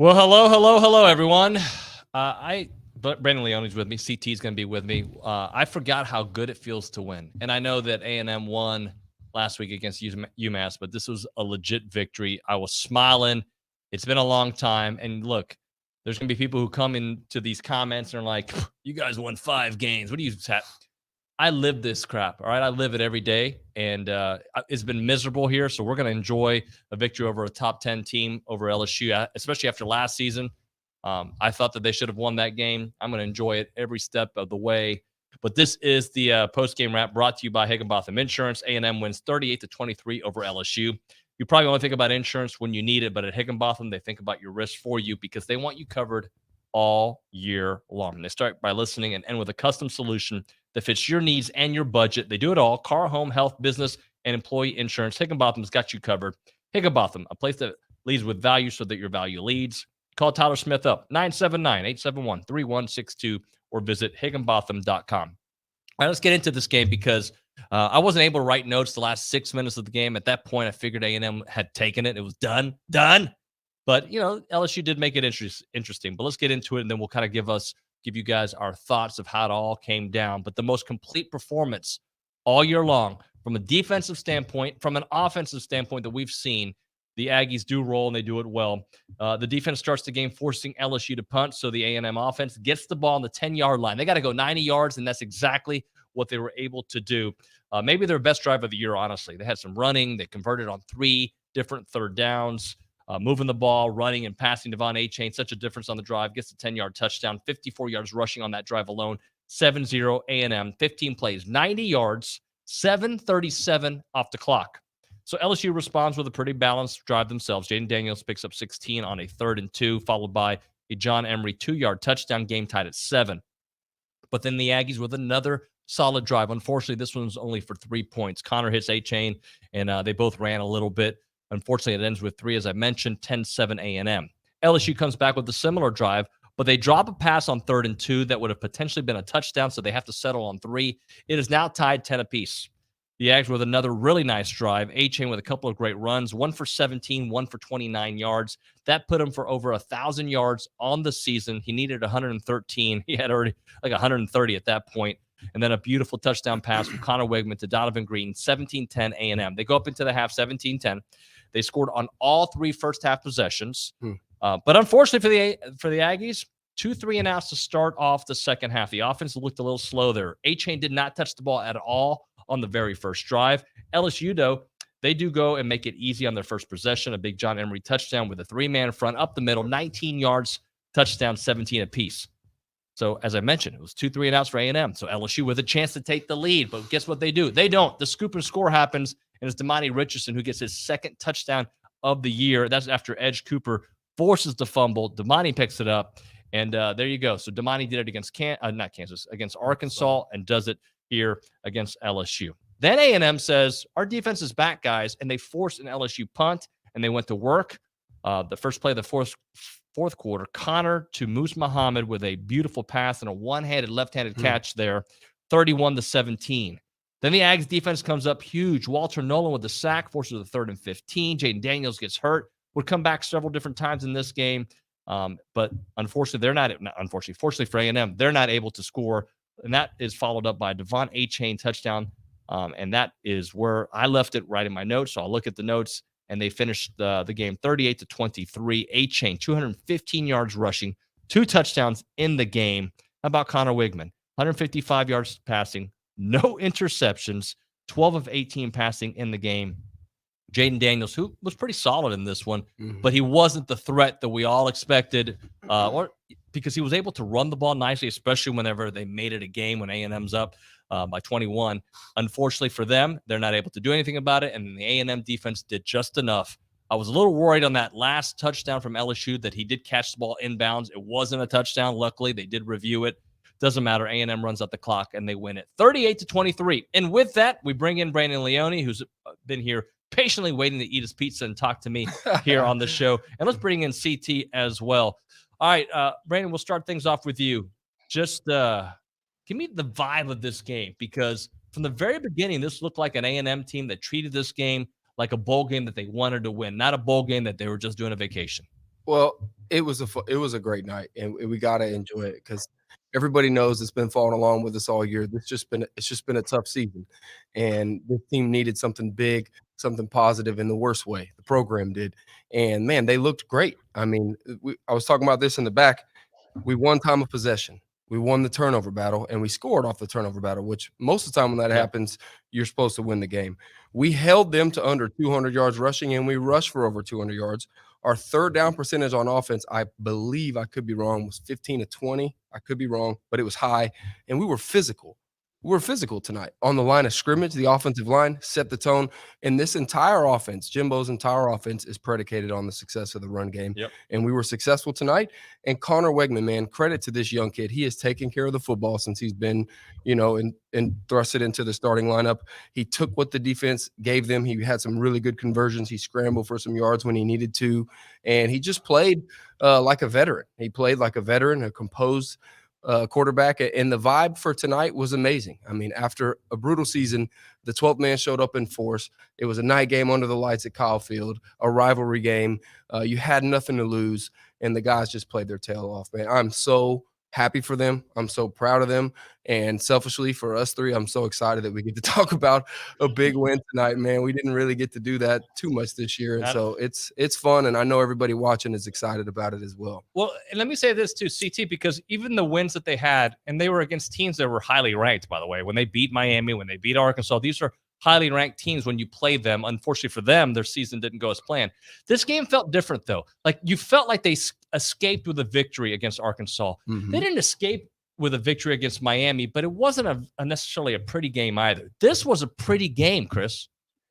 Well, hello, everyone. But Brandon Leone's with me. CT is going to be with me. I forgot how good it feels to win, and I know that A&M won last week against UMass, but this was a legit victory. I was smiling. It's been a long time, and look, there's going to be people who come into these comments and are like, "You guys won 5 games. What do you?" I live this crap. All right. I live it every day. And it's been miserable here. So we're going to enjoy a victory over a top 10 team over LSU, especially after last season. I thought that they should have won that game. I'm going to enjoy it every step of the way. But this is the post-game wrap brought to you by Higginbotham Insurance. A&M wins 38-23 over LSU. You probably only think about insurance when you need it, but at Higginbotham, they think about your risk for you because they want you covered all year long. They start by listening and end with a custom solution that fits your needs and your budget. They do it all: car, home, health, business, and employee insurance. Higginbotham's got you covered. Higginbotham, a place that leads with value so that your value leads. Call Tyler Smith up, 979-871-3162, or visit higginbotham.com. All right, let's get into this game because I wasn't able to write notes the last 6 minutes of the game. At that point, I figured A&M had taken it. It was done. But, LSU did make it interesting. But let's get into it, and then we'll kind of give you guys our thoughts of how it all came down. But the most complete performance all year long from a defensive standpoint, from an offensive standpoint that we've seen, the Aggies do roll, and they do it well. The defense starts the game forcing LSU to punt, so the A&M offense gets the ball on the 10-yard line. They got to go 90 yards, and that's exactly what they were able to do. Maybe their best drive of the year, honestly. They had some running. They converted on 3 different third downs. Moving the ball, running, and passing. Devon Achane, such a difference on the drive. Gets a 10-yard touchdown, 54 yards rushing on that drive alone. 7-0 A&M, 15 plays, 90 yards, 7:37 off the clock. So LSU responds with a pretty balanced drive themselves. Jaden Daniels picks up 16 on a 3rd and 2, followed by a John Emery 2-yard touchdown, game tied at 7. But then the Aggies with another solid drive. Unfortunately, this one's only for 3 points. Connor hits Achane, and they both ran a little bit. Unfortunately, it ends with 3, as I mentioned, 10-7 A&M. LSU comes back with a similar drive, but they drop a pass on 3rd and 2 that would have potentially been a touchdown, so they have to settle on 3. It is now tied 10 apiece. The Ags with another really nice drive. Achane with a couple of great runs, 1 for 17, 1 for 29 yards. That put him for over 1,000 yards on the season. He needed 113. He had already like 130 at that point. And then a beautiful touchdown pass from Connor Wigman to Donovan Green, 17-10 A&M. They go up into the half, 17-10. They scored on all 3 first-half possessions. But unfortunately for the Aggies, 2 3-and-outs to start off the second half. The offense looked a little slow there. Achane did not touch the ball at all on the very first drive. LSU, though, they do go and make it easy on their first possession. A big John Emery touchdown with a 3-man front up the middle, 19 yards, touchdown, 17 apiece. So, as I mentioned, it was 2 3-and-outs for A&M. So, LSU with a chance to take the lead. But guess what they do? They don't. The scoop and score happens, and it's Damani Richardson who gets his 2nd touchdown of the year. That's after Edge Cooper forces the fumble. Damani picks it up, and there you go. So, Damani did it against against Arkansas, and does it here against LSU. Then A&M says, our defense is back, guys, and they forced an LSU punt, and they went to work. The first play of the fourth quarter, Connor to Moose Muhammad with a beautiful pass and a one-handed, left-handed catch there, 31-17. Then the Ags defense comes up huge. Walter Nolan with the sack, forces a 3rd and 15. Jaden Daniels gets hurt. Would come back several different times in this game. But unfortunately, fortunately for A&M, they're not able to score. And that is followed up by a Devon Achane touchdown. And that is where I left it right in my notes. So I'll look at the notes, and they finished the game 38-23. Achane, 215 yards rushing, 2 touchdowns in the game. How about Connor Wigman? 155 yards passing, no interceptions, 12 of 18 passing in the game. Jaden Daniels, who was pretty solid in this one, but he wasn't the threat that we all expected, because he was able to run the ball nicely, especially whenever they made it a game when A&M's up by 21. Unfortunately for them, they're not able to do anything about it, and the A&M defense did just enough. I was a little worried on that last touchdown from LSU that he did catch the ball inbounds. It wasn't a touchdown. Luckily, they did review it. Doesn't matter. A&M runs out the clock, and they win it 38-23. And with that, we bring in Brandon Leone, who's been here patiently waiting to eat his pizza and talk to me here on the show. And let's bring in CT as well. All right, Brandon, we'll start things off with you. Just give me the vibe of this game, because from the very beginning, this looked like an A&M team that treated this game like a bowl game that they wanted to win, not a bowl game that they were just doing a vacation. Well, It was a great night, and we gotta enjoy it because everybody knows it's been following along with us all year. It's just been a tough season, and this team needed something big, something positive in the worst way. The program did, and man, they looked great. I mean, I was talking about this in the back. We won time of possession. We won the turnover battle, and we scored off the turnover battle, which most of the time when that happens, you're supposed to win the game. We held them to under 200 yards rushing, and we rushed for over 200 yards. Our third down percentage on offense, I believe, I could be wrong, was 15 to 20. I could be wrong, but it was high, and we were physical. We were physical tonight. On the line of scrimmage, the offensive line set the tone, and this entire offense, Jimbo's entire offense, is predicated on the success of the run game. Yep. And we were successful tonight. And Connor Wegman, man, credit to this young kid. He has taken care of the football since he's been, and thrusted into the starting lineup. He took what the defense gave them. He had some really good conversions. He scrambled for some yards when he needed to, and he just played like a veteran. He played like a veteran, a composed quarterback, and the vibe for tonight was amazing. I mean, after a brutal season, the 12th man showed up in force. It was a night game under the lights at Kyle Field, a rivalry game. You had nothing to lose, and the guys just played their tail off, man. I'm so happy for them. I'm so proud of them. And selfishly for us three, I'm so excited that we get to talk about a big win tonight, man. We didn't really get to do that too much this year. And so it's fun. And I know everybody watching is excited about it as well. Well, and let me say this too, CT, because even the wins that they had, and they were against teams that were highly ranked, by the way, when they beat Miami, when they beat Arkansas, these are highly ranked teams when you play them. Unfortunately for them, their season didn't go as planned. This game felt different, though. Like, you felt like they escaped with a victory against Arkansas. Mhm. They didn't escape with a victory against Miami, but it wasn't necessarily a pretty game either. This was a pretty game, Chris.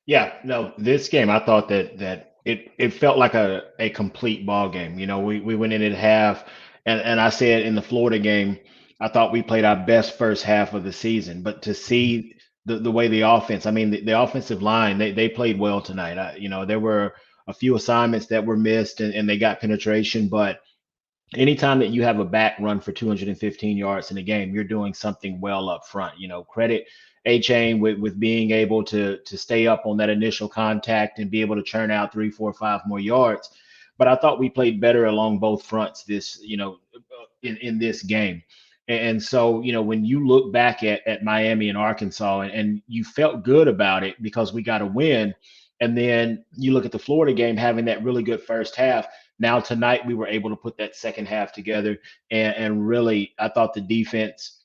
Yeah, no, this game I thought that it felt like a complete ball game. We went in at half, and I said in the Florida game, I thought we played our best first half of the season. But to see the way the offense, I mean, the offensive line, they played well tonight. There were a few assignments that were missed, and they got penetration, but anytime that you have a back run for 215 yards in a game, you're doing something well up front. Credit A-Chain with being able to stay up on that initial contact and be able to churn out 3, 4, 5 more yards. But I thought we played better along both fronts in this game. And so, when you look back at Miami and Arkansas, and you felt good about it because we got a win, and then you look at the Florida game having that really good first half. Now tonight we were able to put that second half together, and really I thought the defense,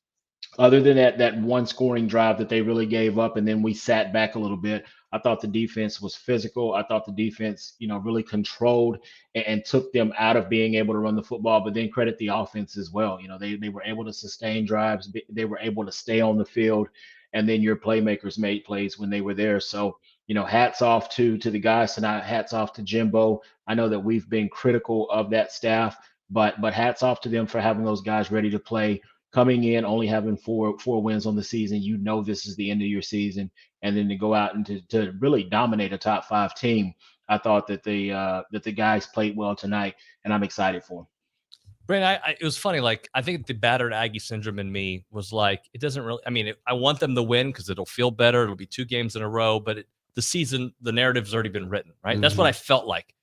other than that one scoring drive that they really gave up, and then we sat back a little bit, I thought the defense was physical. I thought the defense, really controlled and took them out of being able to run the football. But then credit the offense as well. They were able to sustain drives. They were able to stay on the field, and then your playmakers made plays when they were there. So, hats off to the guys tonight. Hats off to Jimbo. I know that we've been critical of that staff, but hats off to them for having those guys ready to play. Coming in, only having four wins on the season, this is the end of your season, and then to go out and to really dominate a top 5 team. I thought that the guys played well tonight, and I'm excited for them. Brandon, it was funny. Like, I think the battered Aggie syndrome in me was like, it doesn't really. I mean, I want them to win because it'll feel better. It'll be 2 games in a row, but the season, the narrative's already been written, right? Mm-hmm. That's what I felt like.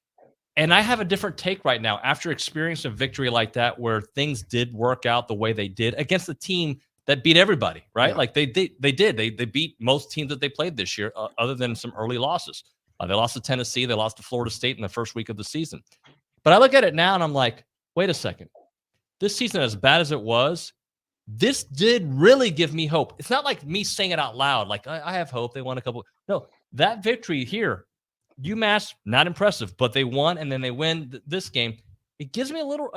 And I have a different take right now after experiencing a victory like that, where things did work out the way they did against a team that beat everybody, right? Yeah. Like they did. They beat most teams that they played this year, other than some early losses. They lost to Tennessee. They lost to Florida State in the first week of the season. But I look at it now and I'm like, wait a second. This season, as bad as it was, this did really give me hope. It's not like me saying it out loud, like I have hope. They won a couple. No, that victory here, UMass, not impressive, but they won, and then they win this game. It gives me a little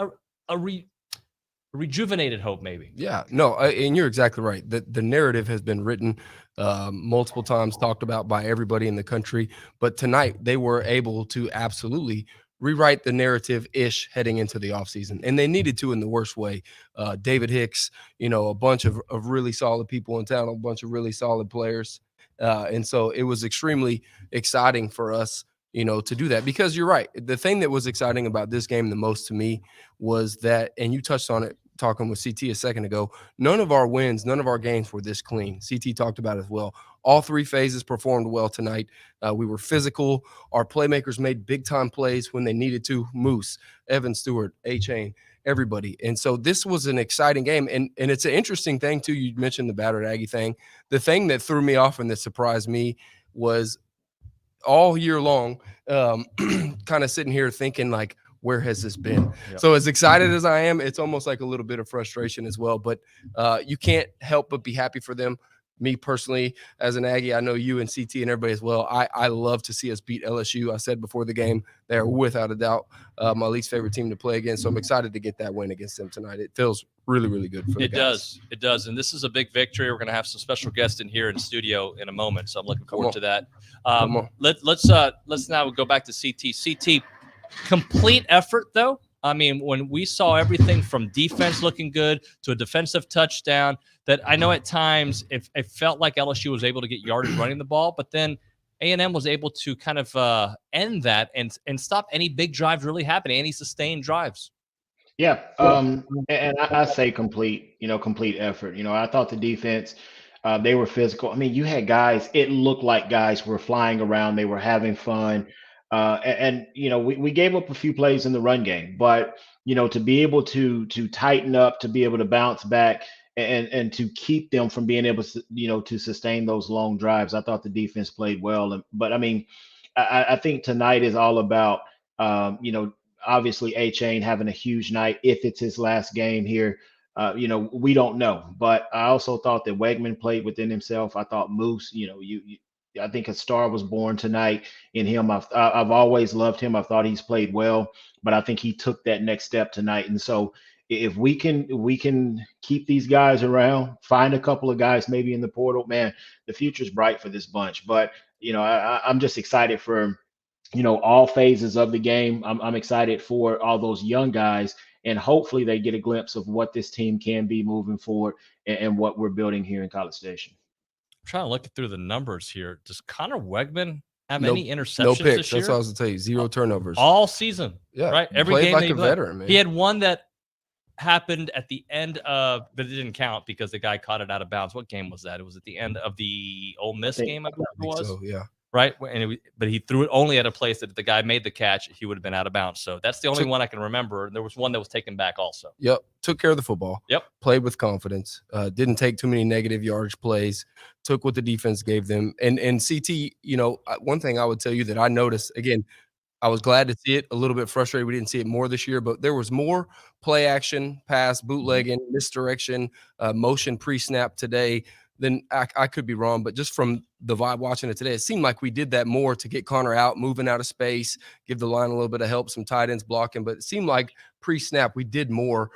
rejuvenated hope, maybe. Yeah, no, and you're exactly right. The narrative has been written multiple times, talked about by everybody in the country. But tonight, they were able to absolutely rewrite the narrative-ish heading into the offseason, and they needed to in the worst way. David Hicks, a bunch of really solid people in town, a bunch of really solid players. And so it was extremely exciting for us, to do that, because you're right. The thing that was exciting about this game the most to me was that, and you touched on it talking with CT a second ago, none of our wins, none of our games were this clean. CT talked about it as well. All three phases performed well tonight. We were physical. Our playmakers made big-time plays when they needed to. Moose, Evan Stewart, A-Chain, everybody. And so this was an exciting game. And it's an interesting thing, too. You mentioned the battered Aggie thing. The thing that threw me off and that surprised me was all year long, kind of sitting here thinking, like, where has this been? Yep. So as excited as I am, it's almost like a little bit of frustration as well. But you can't help but be happy for them. Me personally, as an Aggie, I know you and CT and everybody as well. I love to see us beat LSU. I said before the game, they're without a doubt my least favorite team to play against. So I'm excited to get that win against them tonight. It feels really, really good for the guys. It does. And this is a big victory. We're going to have some special guests in here in studio in a moment. So I'm looking forward to that. Let's now go back to CT. CT, complete effort, though. I mean, when we saw everything from defense looking good to a defensive touchdown, that I know at times it felt like LSU was able to get yardage running the ball, but then A&M was able to kind of end that and stop any big drives really happening, any sustained drives. Yeah. And I say complete effort. I thought the defense, they were physical. I mean, you had guys, it looked like guys were flying around. They were having fun. We gave up a few plays in the run game, but, to be able to tighten up, to be able to bounce back and to keep them from being able to, to sustain those long drives. I thought the defense played well. But I mean, I think tonight is all about, obviously A-Chain having a huge night. If it's his last game here, we don't know. But I also thought that Wegman played within himself. I thought Moose, I think a star was born tonight in him. I've always loved him. I thought he's played well, but I think he took that next step tonight. And so if we can keep these guys around, find a couple of guys maybe in the portal, man, the future's bright for this bunch. But I'm just excited for all phases of the game. I'm excited for all those young guys, and hopefully they get a glimpse of what this team can be moving forward and what we're building here in College Station. I'm trying to look through the numbers here. Does Connor Wegman have any interceptions no picks. this year? That's what I was going to tell you. 0 turnovers. All season. Yeah. Right? Every played game like a veteran, man. He had one that happened at the end of, but it didn't count because the guy caught it out of bounds. What game was that? It was at the end of the Ole Miss game, I believe it was. So, yeah. Right? But he threw it only at a place that if the guy made the catch, he would have been out of bounds. So that's the only one I can remember. There was one that was taken back also. Yep. Took care of the football. Yep. Played with confidence. Didn't take too many negative yardage plays. Took what the defense gave them. And CT, one thing I would tell you that I noticed, again, I was glad to see it. A little bit frustrated we didn't see it more this year, but there was more play action, pass, bootlegging, misdirection, motion pre-snap today than I could be wrong. But just from the vibe watching it today, it seemed like we did that more to get Connor out, moving out of space, give the line a little bit of help, some tight ends blocking. But it seemed like pre-snap we did more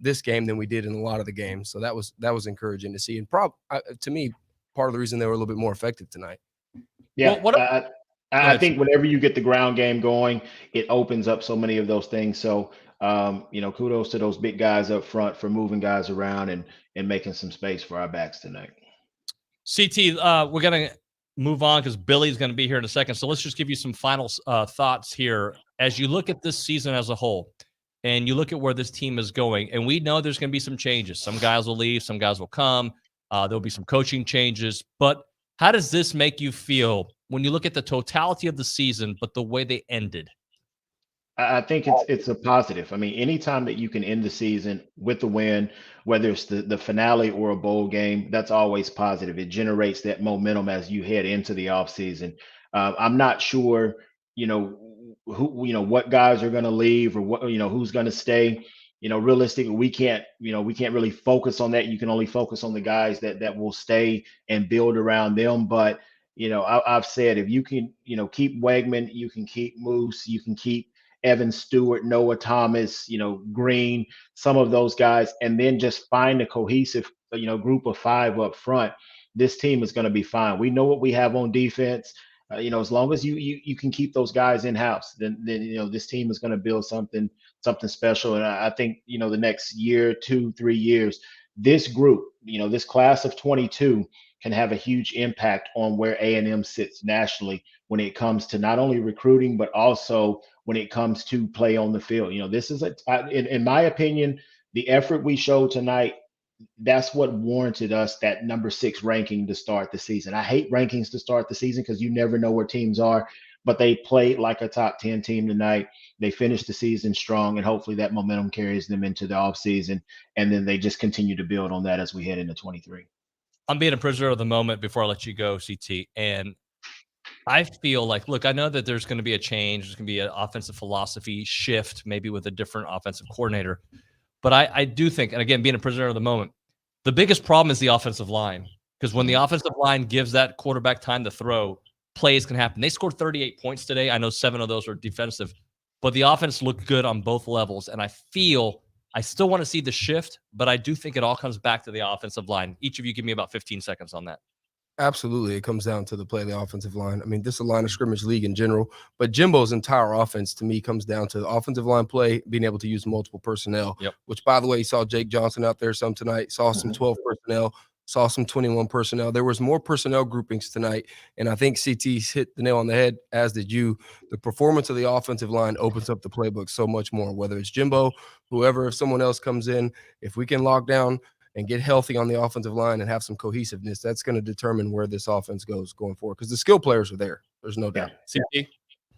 this game than we did in a lot of the games. So that was encouraging to see. And to me, part of the reason they were a little bit more effective tonight. Yeah. Well, I think whenever you get the ground game going, it opens up so many of those things. So, kudos to those big guys up front for moving guys around and making some space for our backs tonight. CT, we're going to move on because Billy's going to be here in a second. So let's just give you some final thoughts here. As you look at this season as a whole and you look at where this team is going, and we know there's going to be some changes. Some guys will leave, some guys will come. There'll be some coaching changes. But how does this make you feel when you look at the totality of the season, but the way they ended? I think it's a positive. I mean, anytime that you can end the season with a win, whether it's the finale or a bowl game, that's always positive. It generates that momentum as you head into the offseason. I'm not sure, what guys are going to leave or what, who's going to stay. Realistically, we can't really focus on that. You can only focus on the guys that will stay and build around them. But, I've said if you can, keep Wegman, you can keep Moose, you can keep Evan Stewart, Noah Thomas, Green, some of those guys, and then just find a cohesive, group of 5 up front. This team is going to be fine. We know what we have on defense. As long as you can keep those guys in house, then this team is going to build something special. And I think the next year, 2, 3 years, this group, this class of 22 can have a huge impact on where A&M sits nationally when it comes to not only recruiting, but also when it comes to play on the field. This is in my opinion, the effort we showed tonight, that's what warranted us that number 6 ranking to start the season. I hate rankings to start the season because you never know where teams are, but they played like a top 10 team tonight. They finished the season strong, and hopefully that momentum carries them into the offseason. And then they just continue to build on that as we head into 23. I'm being a prisoner of the moment before I let you go, CT. And I feel like, look, I know that there's going to be a change. There's going to be an offensive philosophy shift, maybe with a different offensive coordinator. But I do think, and again, being a prisoner of the moment, the biggest problem is the offensive line. Because when the offensive line gives that quarterback time to throw, plays can happen. They scored 38 points today. I know 7 of those are defensive. But the offense looked good on both levels. And I feel I still want to see the shift, but I do think it all comes back to the offensive line. Each of you give me about 15 seconds on that. Absolutely. It comes down to the play of the offensive line. I mean, this is a line of scrimmage league in general, but Jimbo's entire offense to me comes down to the offensive line play, being able to use multiple personnel, which, by the way, you saw Jake Johnson out there some tonight, saw some 12 personnel, saw some 21 personnel. There was more personnel groupings tonight, and I think CT's hit the nail on the head, as did you. The performance of the offensive line opens up the playbook so much more, whether it's Jimbo, whoever, if someone else comes in, if we can lock down and get healthy on the offensive line and have some cohesiveness, that's going to determine where this offense goes going forward, because the skill players are there. There's no doubt. CT?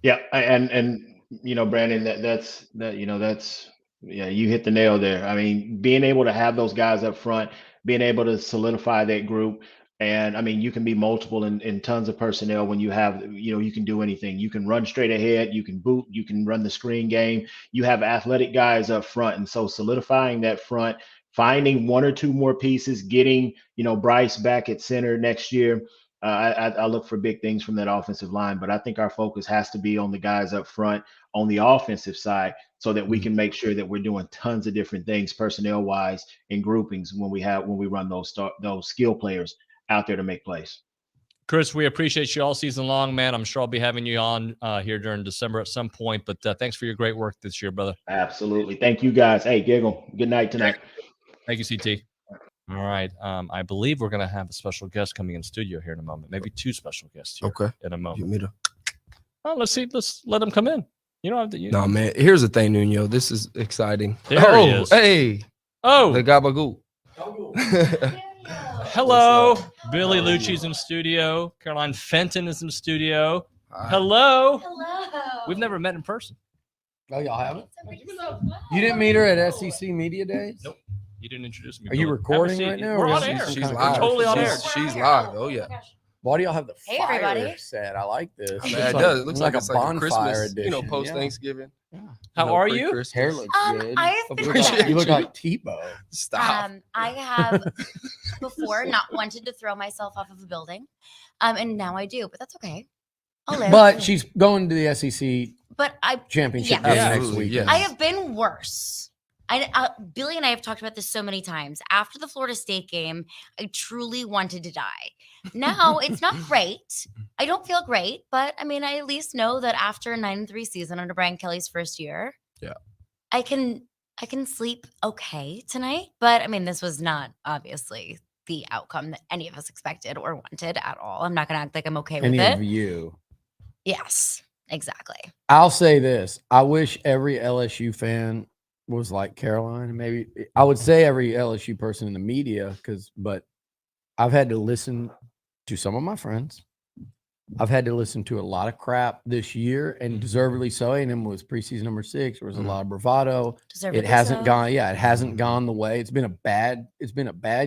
Yeah, and you know, Brandon, that's you hit the nail there. I mean, being able to have those guys up front, being able to solidify that group, and I mean, you can be multiple in tons of personnel when you have, you can do anything. You can run straight ahead, you can boot, you can run the screen game. You have athletic guys up front, and so solidifying that front, finding 1 or 2 more pieces, getting Bryce back at center next year. I look for big things from that offensive line, but I think our focus has to be on the guys up front on the offensive side, so that we can make sure that we're doing tons of different things personnel wise in groupings when we run those skill players out there to make plays. Chris, we appreciate you all season long, man. I'm sure I'll be having you on here during December at some point, but thanks for your great work this year, brother. Absolutely. Thank you, guys. Hey, Giggle, good night tonight. Thank you, CT. All right. I believe we're going to have a special guest coming in studio here in a moment. Maybe 2 special guests here in a moment. Let's see. Let's let them come in. You don't have to. No, man. Here's the thing, Nuño. This is exciting. There he is. Hey. Oh. The gabagool. Hello. Billy Lucci's in studio. Caroline Fenton is in studio. Hi. Hello. Hello. We've never met in person. Oh, y'all haven't? You didn't meet her at SEC Media Days? Nope. You didn't introduce me. Are you recording right now? We're on air. She's We're live. totally on air. She's live. Oh, yeah. Why do y'all have the Hey, fire everybody. set? I like this. Yeah, it does. It looks like a it's like a bonfire Christmas, edition. post Thanksgiving. Yeah. How are you? Hair looks good. I've been You look like Tebow. Stop. I have before not wanted to throw myself off of a building, and now I do, but that's okay. I'll live. But she's going to the SEC But I championship Yes. game next Absolutely, week. yes. I have been worse. Billy and I have talked about this so many times. After the Florida State game, I truly wanted to die. Now it's not great. I don't feel great, but I mean, I at least know that after a 9-3 season under Brian Kelly's first year, I can sleep okay tonight. But I mean, this was not obviously the outcome that any of us expected or wanted at all. I'm not gonna act like I'm okay with Any it. of you. Yes, exactly. I'll say this. I wish every LSU fan was like Caroline. Maybe I would say every LSU person in the media, but I've had to listen to some of my friends. I've had to listen to a lot of crap this year, and deservedly so. A&M was preseason number 6. There was a lot of bravado. Deservedly It hasn't so. gone. Yeah, it hasn't gone the way. It's been a bad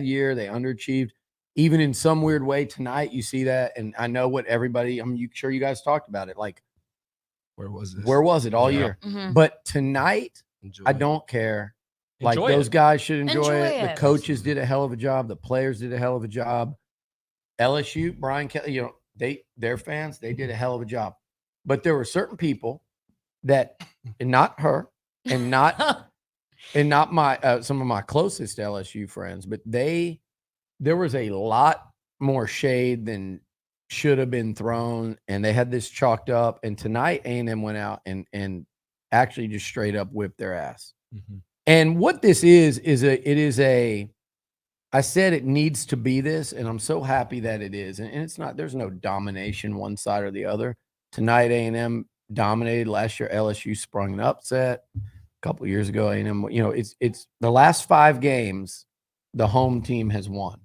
year. They underachieved. Even in some weird way tonight, you see that. And I know what everybody, sure you guys talked about it. Like, Where was this? where was it all year? Mhm. But tonight, Enjoy I it. don't care. Like, Enjoy those it. guys should enjoy Enjoy it. The it. coaches did a hell of a job. The players did a hell of a job. LSU, Brian Kelly, their fans, they did a hell of a job. But there were certain people that, and not her, and not my some of my closest LSU friends, but there was a lot more shade than should have been thrown, and they had this chalked up. And tonight, A&M went out and actually just straight up whipped their ass. Mm-hmm. And what this is I said it needs to be this, and I'm so happy that it is. And it's not, there's no domination one side or the other. Tonight, A&M dominated. Last year, LSU sprung an upset. couple years ago, A&M, it's the last 5 games, the home team has won.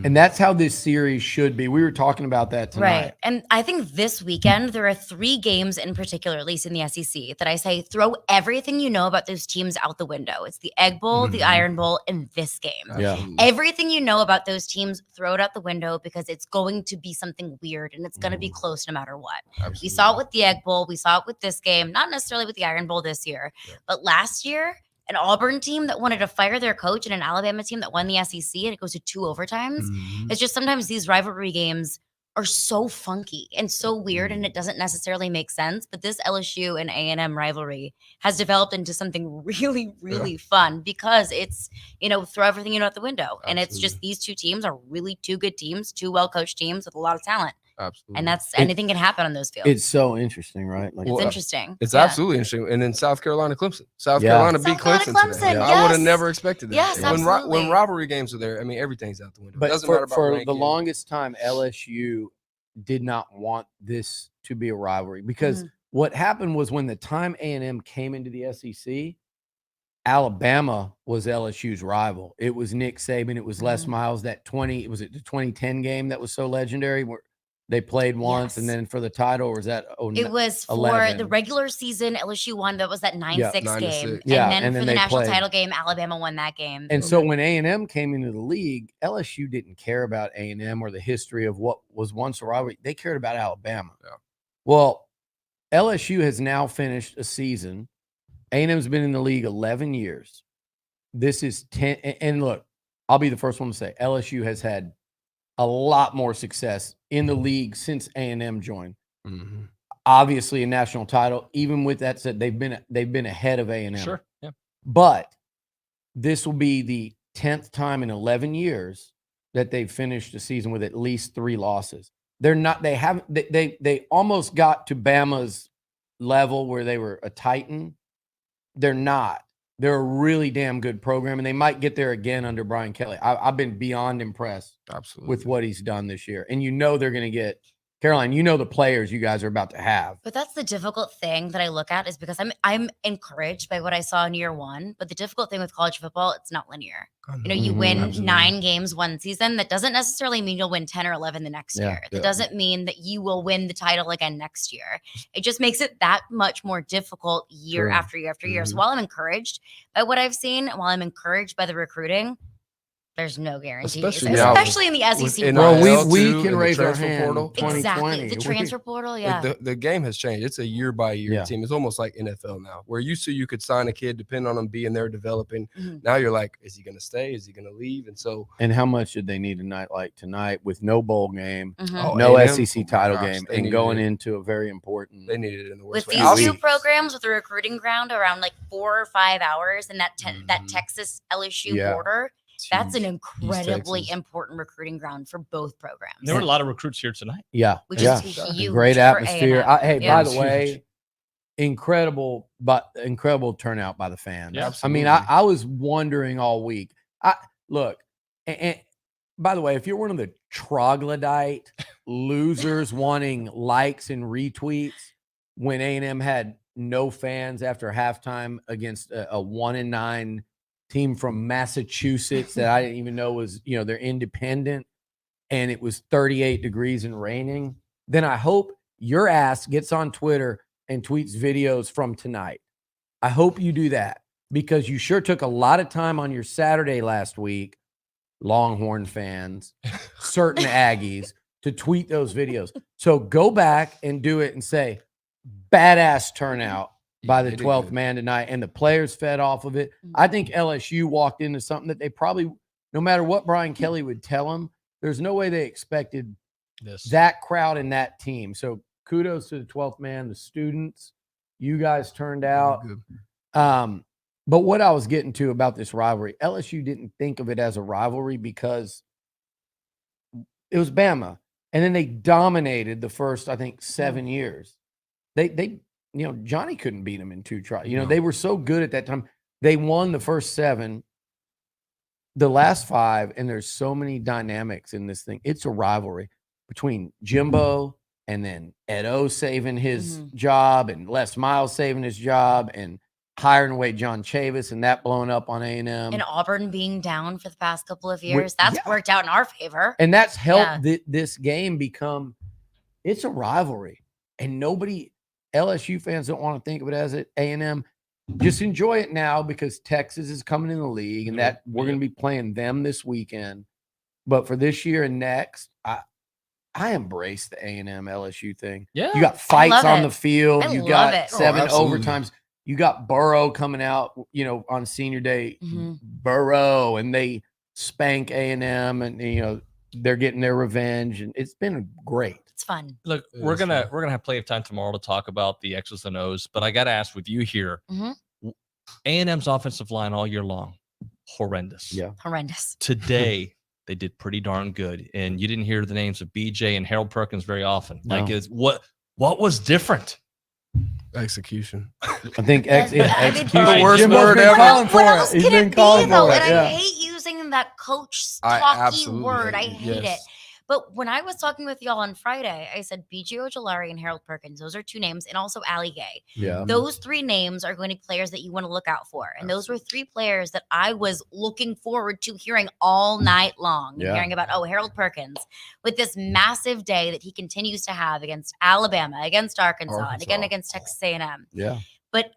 And that's how this series should be. We were talking about that tonight. Right. And I think this weekend, there are 3 games in particular, at least in the SEC, that I say throw everything you know about those teams out the window. It's the Egg Bowl, the Iron Bowl, and this game. Yeah. Everything you know about those teams, throw it out the window because it's going to be something weird and it's going to be close no matter what. Absolutely. We saw it with the Egg Bowl. We saw it with this game, not necessarily with the Iron Bowl this year, but last year, an Auburn team that wanted to fire their coach and an Alabama team that won the SEC, and it goes to 2 overtimes. It's just sometimes these rivalry games are so funky and so weird, and it doesn't necessarily make sense. But this LSU and A&M rivalry has developed into something really, really fun because it's, throw everything you know out the window. And it's just these 2 teams are really 2 good teams, 2 well-coached teams with a lot of talent. Absolutely. And anything can happen on those fields. It's so interesting, right? Like, It's interesting. It's Yeah. absolutely interesting. And then South Carolina, Clemson. South Yeah. Carolina beat South Carolina, Clemson today. Clemson, I would have yes. never expected that. Yes, when absolutely. rivalry games are there, I mean, everything's out the window. It But doesn't matter about for the ranking. longest time, LSU did not want this to be a rivalry because what happened was when the time A&M came into the SEC, Alabama was LSU's rival. It was Nick Saban. It was Les Miles. The 2010 game that was so legendary where they played once and Yes. then for the title, or was that It was for 11? the regular season. LSU won. That was that 9-6 9-6. game. Yeah, And then and for then the they national played. title game, Alabama won that game. And so when A&M came into the league, LSU didn't care about A&M or the history of what was once a rivalry. They cared about Alabama. Yeah. Well, LSU has now finished a season. A&M's been in the league 11 years. This is 10. And look, I'll be the first one to say LSU has had a lot more success in the league since A&M joined. Obviously, a national title. Even with that said, they've been ahead of A&M. Sure. Yeah. But this will be the 10th time in 11 years that they've finished a season with at least 3 losses. They almost got to Bama's level where they were a Titan. They're not. They're a really damn good program, and they might get there again under Brian Kelly. I've been beyond impressed with what he's done this year. And they're going to get Caroline, the players you guys are about to have. But that's the difficult thing that I look at is because I'm encouraged by what I saw in year 1. But the difficult thing with college football, it's not linear. You win 9 games one season. That doesn't necessarily mean you'll win 10 or 11 the next year. That doesn't mean that you will win the title again next year. It just makes it that much more difficult year after year after year. So while I'm encouraged by what I've seen, while I'm encouraged by the recruiting, there's no guarantees, especially in the SEC. Well, we can raise our hand. Exactly. The transfer portal, The game has changed. It's a year by year team. It's almost like NFL now, where you could sign a kid, depending on them being there, developing. Now you're like, is he going to stay? Is he going to leave? And how much did they need a night like tonight with no bowl game, no SEC title game, and going into a very important? They needed it in the worst with way. these 2 programs with a recruiting ground around like 4 or 5 hours, and that Texas LSU border. That's an incredibly important recruiting ground for both programs. There were a lot of recruits here tonight. Yeah. Which is huge. Great atmosphere. By the way, huge. incredible turnout by the fans. Yeah, I mean, I was wondering all week. Look, and by the way, if you're one of the troglodyte losers wanting likes and retweets when A&M had no fans after halftime against a 1-9 team from Massachusetts that I didn't even know was, they're independent, and it was 38 degrees and raining, then I hope your ass gets on Twitter and tweets videos from tonight. I hope you do that, because you sure took a lot of time on your Saturday last week, Longhorn fans, certain Aggies, to tweet those videos. So go back and do it and say, badass turnout by the 12th man tonight, and the players fed off of it. I think LSU walked into something that they probably, no matter what Brian Kelly would tell them, there's no way they expected that crowd and that team. So kudos to the 12th man, the students. You guys turned out. But what I was getting to about this rivalry, LSU didn't think of it as a rivalry because it was Bama. And then they dominated the first, I think, 7 years. They Johnny couldn't beat them in 2 tries. They were so good at that time. They won the first 7, the last 5, and there's so many dynamics in this thing. It's a rivalry between Jimbo and then Ed O saving his job and Les Miles saving his job and hiring away John Chavis and that blowing up on A&M. And Auburn being down for the past couple of years, that's worked out in our favor. And that's helped this game become, it's a rivalry. And LSU fans don't want to think of it as A&M. Just enjoy it now because Texas is coming in the league and that we're going to be playing them this weekend. But for this year and next, I embrace the A&M LSU thing. Yeah. You got fights on the field. I You love got it. 7 absolutely. overtimes. You got Burrow coming out, on senior day, Burrow, and they spank A&M and, they're getting their revenge. And it's been great. It's fun. Look, we're gonna have plenty of time tomorrow to talk about the X's and O's, but I got to ask with you here, A&M's offensive line all year long, horrendous. Yeah, horrendous. Today they did pretty darn good, and you didn't hear the names of BJ and Harold Perkins very often. No. Like, what was different? Execution. I think execution. The worst Jimbo's word been ever. calling What for else it. He's can been it be, calling though? for it. And I Yeah. hate using that coach I talky absolutely word. I hate it. hate it. Yes. But when I was talking with y'all on Friday, I said BJ Ojolari and Harold Perkins. Those are 2 names, and also Ali Gay. Yeah. Those 3 names are going to be players that you want to look out for. And those were 3 players that I was looking forward to hearing all night long. And Yeah. hearing about, Harold Perkins with this massive day that he continues to have against Alabama, against Arkansas. And again against Texas A&M. Yeah. But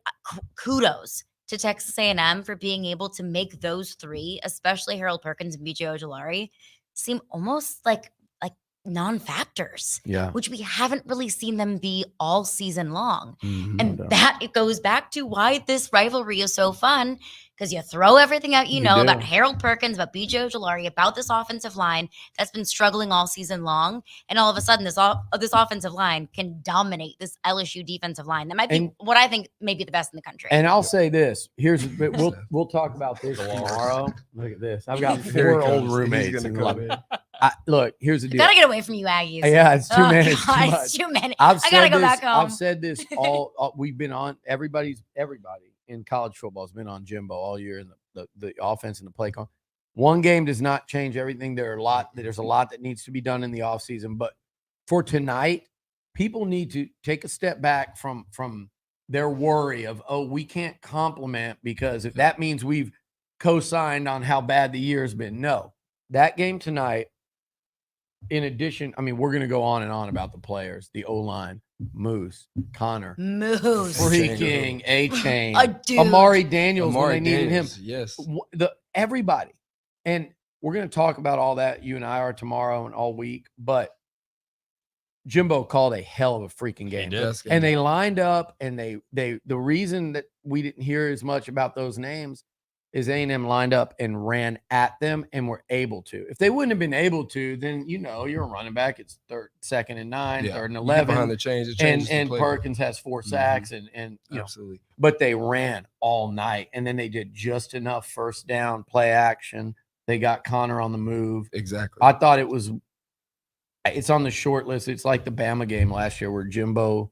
kudos to Texas A&M for being able to make those 3, especially Harold Perkins and BJ Ojolari, seem almost like non-factors, Yeah. which we haven't really seen them be all season long. And No doubt. that it goes back to why this rivalry is so fun, because you throw everything out You about do. Harold Perkins, about BJ Ojolari, about this offensive line that's been struggling all season long, and all of a sudden this offensive line can dominate this LSU defensive line that might be what I think may be the best in the country. And I'll say this. We'll talk about this tomorrow. Look at this. I've got Here 4 he old comes. roommates. He's in gonna the- come in. Look, here's the deal. Gotta get away from you, Aggies. Yeah, it's 2 Oh, minutes. God, Too much. it's too many. I've I gotta said go this. back home. I've said this all. We've been on. Everybody in college football has been on Jimbo all year, and the offense and the play call. One game does not change everything. There's a lot that needs to be done in the offseason. But for tonight, people need to take a step back from their worry of, we can't compliment because if that means we've co-signed on how bad the year has been. No, that game tonight. In addition, I mean, we're going to go on and on about the players, the O-line, Moose, Connor, Moose. freaking A-Chain, A dude. Amari Daniels when Amari they needed him. Daniels, yes. Everybody. And we're going to talk about all that. You and I are tomorrow and all week. But Jimbo called a hell of a freaking game. did. Best game. And they lined up, and the reason that we didn't hear as much about those names is A&M lined up and ran at them and were able to. If they wouldn't have been able to, then you're a running back. It's 2nd and 9, 3rd and You get 11. behind the chains, it changes the And playbook. Perkins has 4 sacks and Absolutely. but they ran all night, and then they did just enough first down play action. They got Connor on the move. Exactly. I thought it's on the short list. It's like the Bama game last year where Jimbo,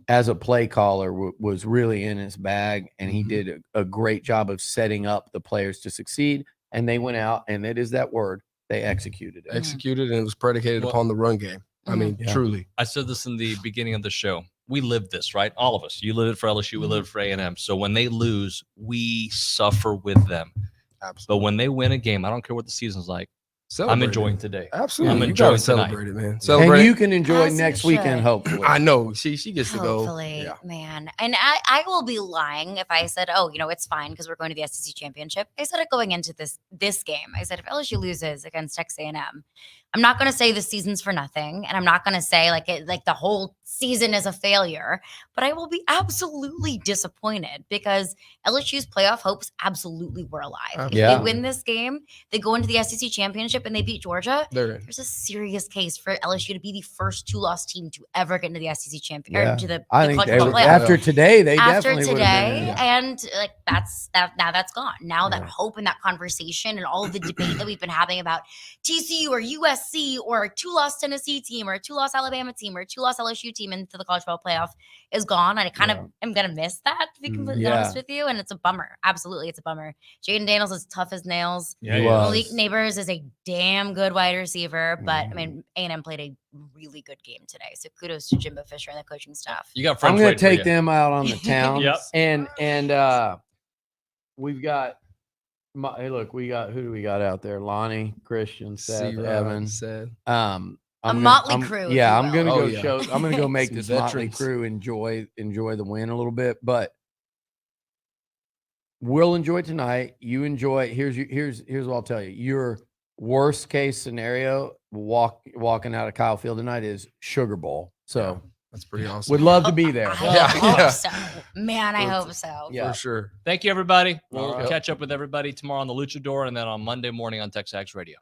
as a play caller, was really in his bag, and he did a great job of setting up the players to succeed. And they went out, and it is that word, they executed it. Executed, and it was predicated Well- upon the run game. I mean, Yeah. truly. I said this in the beginning of the show. We live this, right? All of us. You live it for LSU. We live it for A&M. So when they lose, we suffer with them. Absolutely. But when they win a game, I don't care what the season's like. I'm Celebrate enjoying it. today. Absolutely. I'm you gotta enjoying tonight. celebrate it, man. And Celebrate you it. can enjoy As you next weekend, should. hopefully. I know. She gets to go. Hopefully, Yeah. man. And I will be lying if I said, it's fine because we're going to the SEC championship. I said it going into this game. I said if LSU loses against Texas A&M, I'm not going to say the season's for nothing, and I'm not going to say like the whole season is a failure. But I will be absolutely disappointed because LSU's playoff hopes absolutely were alive. If Yeah. they win this game, they go into the SEC championship and they beat Georgia. They're in. There's a serious case for LSU to be the first 2-loss team to ever get into the SEC championship Yeah. or to the I the think college they football were, playoff. after today, they After definitely would have today, been in. and like now that's gone. Now that Yeah. hope and that conversation and all of the debate that we've been having about TCU or USC USC or a 2-loss Tennessee team or a 2-loss Alabama team or a 2-loss LSU team into the college football playoff is gone. And I kind of am going to miss that, to be completely honest with you. And it's a bummer. Absolutely, it's a bummer. Jaden Daniels is tough as nails. Yeah, Malik Neighbors is a damn good wide receiver. But, I mean, A&M played a really good game today. So kudos to Jimbo Fisher and the coaching staff. You got friends. I'm going waiting to for take you. them out on the town. Yep. And we've got, hey, look, who do we got out there? Lonnie, Christian, Seth, C-Rod, Evan. Seth. Motley crew, if Yeah, you I'm gonna will. go Oh, yeah. show. I'm gonna go make Some this Motley veterans. crew enjoy the win a little bit, but we'll enjoy tonight. You enjoy. Here's what I'll tell you. Your worst case scenario walking out of Kyle Field tonight is Sugar Bowl. So That's pretty awesome. would love to be there. I Yeah, hope yeah. so. Man, I hope so. Yeah. For sure. Thank you, everybody. We'll All right. catch up with everybody tomorrow on the Luchador and then on Monday morning on TexAgs Radio.